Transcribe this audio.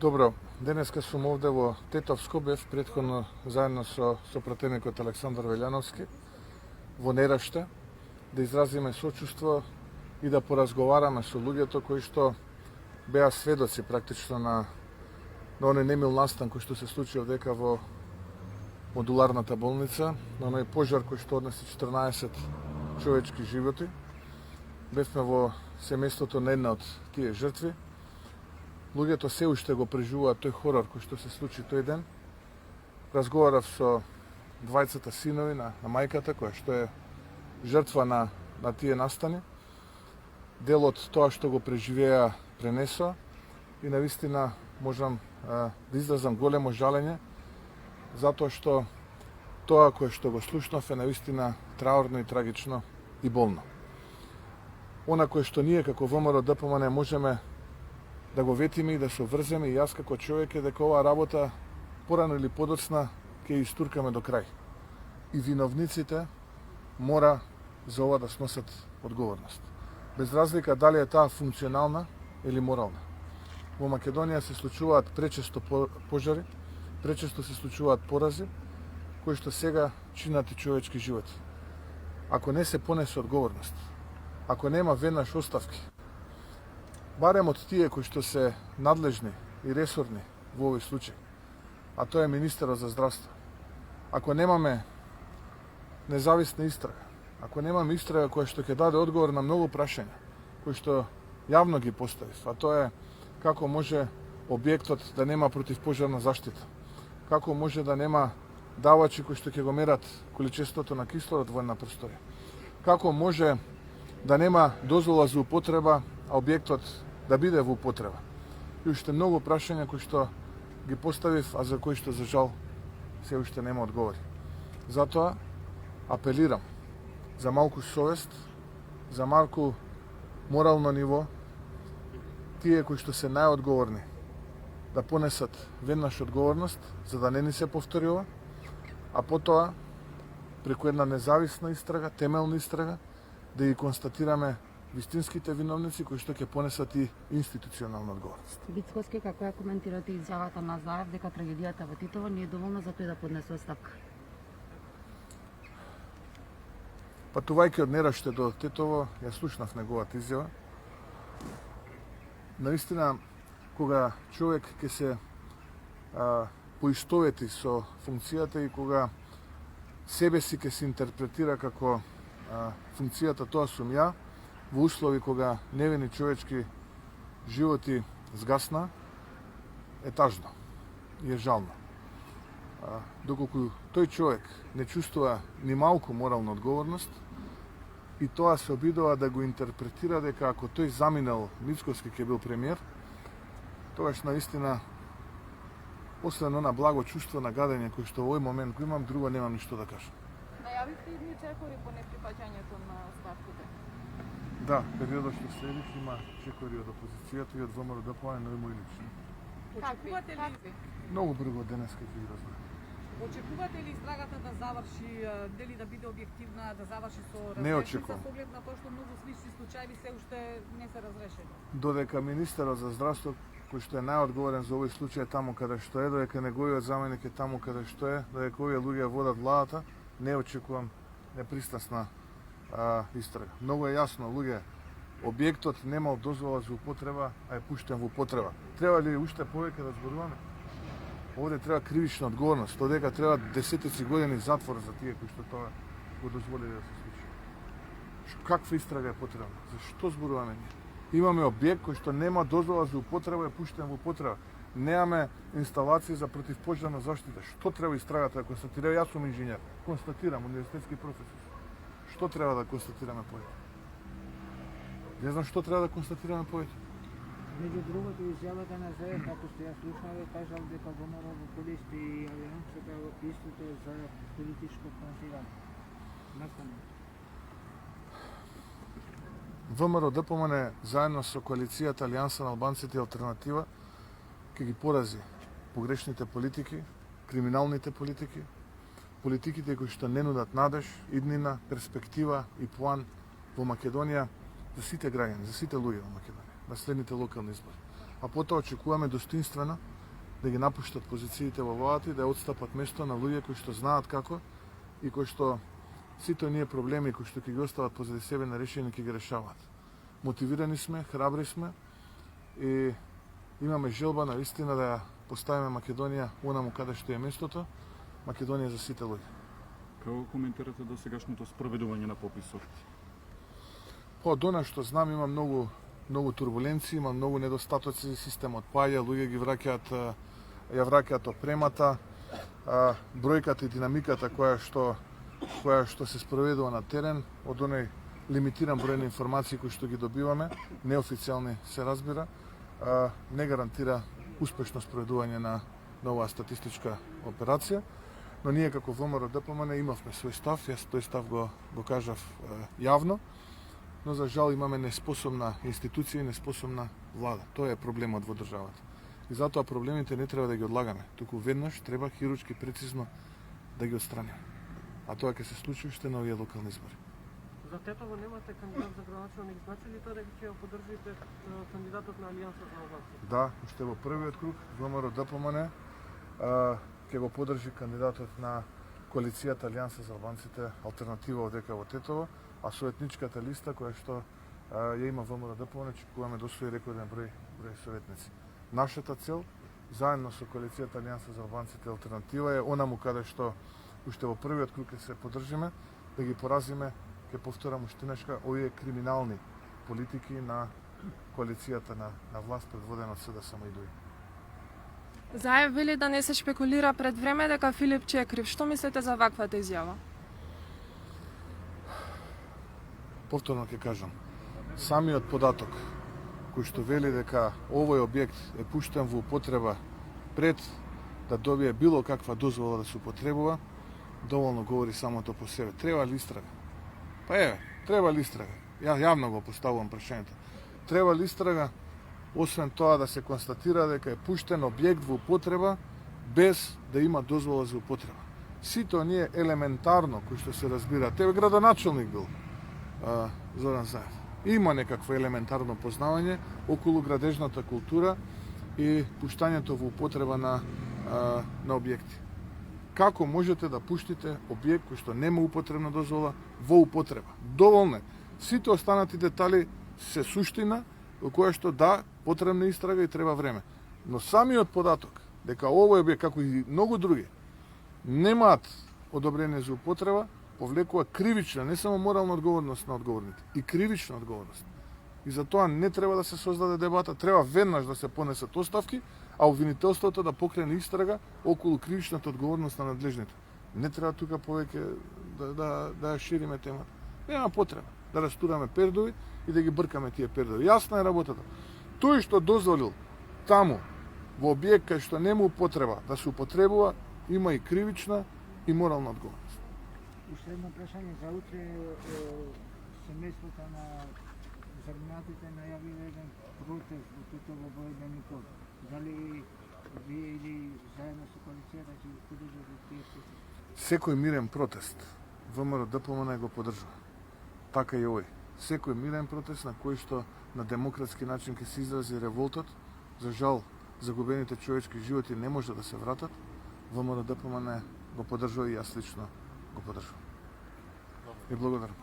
Добро, денеска сум овде во Тетовско, бев претходно заедно со пратеникот Александар Велјановски во Нераште, да изразиме сочувство и да поразговараме со луѓето кои што беа сведоци практично на оној немил настан кој што се случи овдека во модуларната болница, на оној пожар кој што однесе 14 човечки животи. Бевме во семејството на една од тие жртви. Луѓето се уште го преживуваат тој хорор кој што се случи тој ден. Разговарав со двајцата синови на мајката која што е жртва на тие настани. Дел од тоа што го преживеа пренесоа и навистина можам да изразам големо жалење затоа што тоа кое што го слушнав е навистина траурно и трагично и болно. Она кое што ние како ВМРО ДПМН можеме да го ветиме и да се врземе и јас како човек е дека оваа работа порано или подоцна ќе истуркаме до крај. И виновниците мора за ова да сносат одговорност. Без разлика дали е таа функционална или морална. Во Македонија се случуваат пречесто пожари, пречесто се случуваат порази, кои што сега чинат и човечки животи. Ако не се понесе одговорност, ако нема веднаш оставки, барем од тие кои што се надлежни и ресорни во овој случај, а тоа е министерот за здравство. Ако немаме независна истрага, ако немаме истрага која што ќе даде одговор на многу прашања, кои што јавно ги поставив, а тоа е како може објектот да нема противпожарна заштита, како може да нема давачи кои што ќе го мерат количеството на кислород во една просторија, како може да нема дозвола за употреба, а објектот да биде во употреба. И уште многу прашања кои што ги поставив, а за кои што за жал се уште нема одговори. Затоа апелирам за малку совест, за малку морално ниво, тие кои што се најодговорни да понесат веднаш одговорност, за да не ни се повтори ова, а потоа преку една независна истрага, темелна истрага, да ги констатираме вистинските виновници кои што ќе понесат и институционална одговорност. Вицковски, како ја коментирате изјавата на Заев дека трагедијата во Титово не е доволна за тој да поднесе оставка? Патувајќи од Нераште до Тетово, ја слушнав неговата изјава. Наистина, кога човек ќе се поистовети со функцијата и кога себе си ќе се интерпретира како функцијата тоа сум ја, во услови кога невини човечки животи згасна, е тажно и е жално. Доколку тој човек не чувствува ни малку морална одговорност и тоа се обидува да го интерпретира дека ако тој заминал Мицковски ќе бил премиер, тогаш наистина освен она благо чувство на гадење кој што во овој момент го имам, друго немам ништо да кажам. Најавивте идни чекори по неприфаќањето на оставките? Да, периодот што следиш има чекори од опозицијата и од ВМРО ДПМН, но и мои лични. Очекувате ли? Многу брзо денес ќе ги разберам. Очекувате ли истрагата да заврши, дали да биде објективна, да заврши со Не разрешница, очекувам. со оглед на тоа што многу слични случаи се уште не се разрешени? Додека министерот за здравство, кој што е најодговорен за овој случај таму каде што е, додека неговиот заменик е таму каде што е, додека овие луѓе водат владата, не очекувам непристасна истрага. Многу е јасно, луѓе, објектот немал дозвола за употреба, а е пуштен во употреба. Треба ли уште повеќе да зборуваме? Овде треба кривична одговорност, додека треба десетици години затвор за тие кои што тоа го дозволиле да се случи. Каква истрага е потребна? Зашто зборуваме ние? Имаме објект кој што нема дозвола за употреба и е пуштен во употреба. Немаме инсталации за противпожарна заштита. Што треба истрагата да констатира? Јас сум инженер. Констатирам, универзитетски професор. Што треба да констатираме повеќе? Не знам што треба да констатираме повеќе. Меѓу другото, изјавата на Заев, како што ја слушнаве, кажал дека ВМРО го користи алијансата истото за политичко финансирање. Настане. ВМРО ДПМН заедно со коалицијата Алијанса на албанците и алтернатива ќе ги порази погрешните политики, криминалните политики, политиките кои што не нудат надеж, иднина, перспектива и план во Македонија за сите граѓани, за сите луѓе во Македонија, на следните локални избори. а потоа очекуваме достоинствено да ги напуштат позициите во владата и да ја отстапат место на луѓе кои што знаат како и кои што сите оние проблеми кои што ќе ги остават позади себе нерешени ќе ги решаваат. Мотивирани сме, храбри сме и имаме желба на вистина да ја поставиме Македонија онаму каде што е местото, Македонија за сите луѓе. Како коментирате до сегашното спроведување на пописот? До што знам има многу турбуленции, има многу недостатоци, системот паѓа, луѓе ги ја враќаат опремата, бројката и динамиката која што се спроведува на терен, од оној лимитиран број на информации кои што ги добиваме, неофицијални се разбира, не гарантира успешно спроведување на оваа статистичка операција, но ние како ВМРО ДПМН имавме свој став, јас тој став го кажав јавно, но за жал имаме неспособна институција и неспособна влада. Тоа е проблемот во државата. И затоа проблемите не треба да ги одлагаме, туку веднаш треба хируршки прецизно да ги отстраниме. А тоа ќе се случи уште на овие локални избори. За Тетово немате кандидат за градоначалник, значи ли тоа дека ќе ја поддржите кандидатот на Алијанса за Албанците? Да, уште во првиот круг ВМРО ДПМН ќе го поддржи кандидатот на коалицијата Алијанса за Албанците, алтернатива одека во Тетово, а советничката листа која што ја има ВМРО ДПМН, очекуваме да освои рекорден број советници. Нашата цел, заедно со коалицијата Алијанса за Албанците алтернатива е онаму каде што уште во првиот круг ќе се поддржиме, да ги поразиме, ќе повторам уште нешка, овие криминални политики на коалицијата на власт предводена од СДСМ и ДУИ. Заев вели да не се шпекулира пред време дека Филипче е крив. Што мислите за ваквата изјава? Повторно ќе кажам, самиот податок кој што вели дека овој објект е пуштен во употреба пред да добие било каква дозвола да се употребува, доволно говори самото по себе. Треба ли истрага? Па треба ли истрага? Ја јавно го поставувам прашањето. Треба ли истрага, освен тоа да се констатира дека е пуштен објект во употреба без да има дозвола за употреба. Сите оние елементарно кои што се разбира, тебе градоначалник бил Зоран Заев. Има некакво елементарно познавање околу градежната култура и пуштањето во употреба на објекти. Како можете да пуштите објект кој што нема употребна дозвола во употреба? Доволно е. Сите останати детали се суштина во која што да, потребна истрага и треба време. Но самиот податок дека овој објект, како и многу други, немаат одобрение за употреба, повлекува кривична, не само морална одговорност на одговорните, и кривична одговорност. И за тоа не треба да се создаде дебата, треба веднаш да се понесат оставки, а обвинителството да покрене истрага околу кривичната одговорност на надлежните. Не треба тука повеќе да ја шириме темата. Нема потреба да растураме пердови и да ги бркаме тие пердови. Јасна е работата. Тој што дозволил таму во објект кај што нема употреба да се употребува, има и кривична и морална одговорност. Уште едно прашање за утре, семејството на загинатите најавило еден протест во Тетово во еден код. Дали вие или заедно со коалицијата ќе го поддржите тие протести? Секој мирен протест ВМРО ДПМН го поддржува. Така и овој. Секој мирен протест на кој што на демократски начин ќе се изрази револтот, за жал загубените човечки животи не може да се вратат, ВМРО ДПМН го поддржува и јас лично го поддржувам. И благодарам.